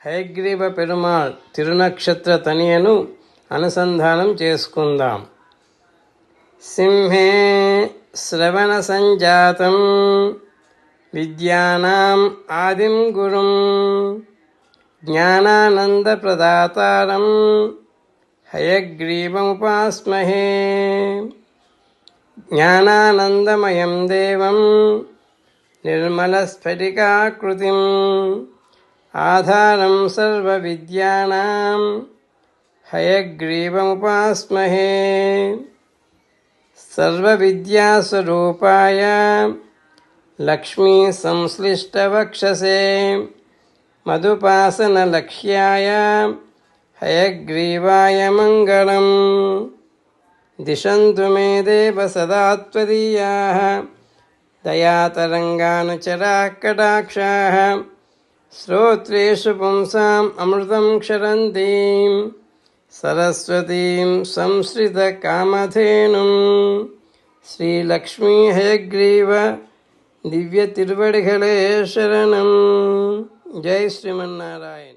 హయగ్రీవ పెరుమాళ్ తిరునక్షత్ర తనియను అనుసంధానం చేసుకుందాం. సింహే శ్రవణ సంజాతం విద్యానాం ఆదిం గురుం జ్ఞానానంద ప్రదాతారం హయగ్రీవముపాస్మహే. జ్ఞానానందమయం దేవం నిర్మలస్ఫటికాకృతిం ఆధారం సర్వవిద్యానాం హయగ్రీవముపాస్మహే. సర్వవిద్యాస్వరూపాయ లక్ష్మీ సంశ్లిష్టవక్షసే మధుపాసనలక్ష్యాయ హయగ్రీవాయ మంగళం. దిశంతు మే దేవ సదా త్వదీయాః దయాతరంగానుచరాః కటాక్షాః శ్రోత్రేషు పుంసాం అమృతం క్షరంతీం సరస్వతీం సంశ్రితకామధేనుం. శ్రీలక్ష్మీ హయగ్రీవ దివ్య తిరువడిகளே శరణం. జై శ్రీమన్నారాయణ.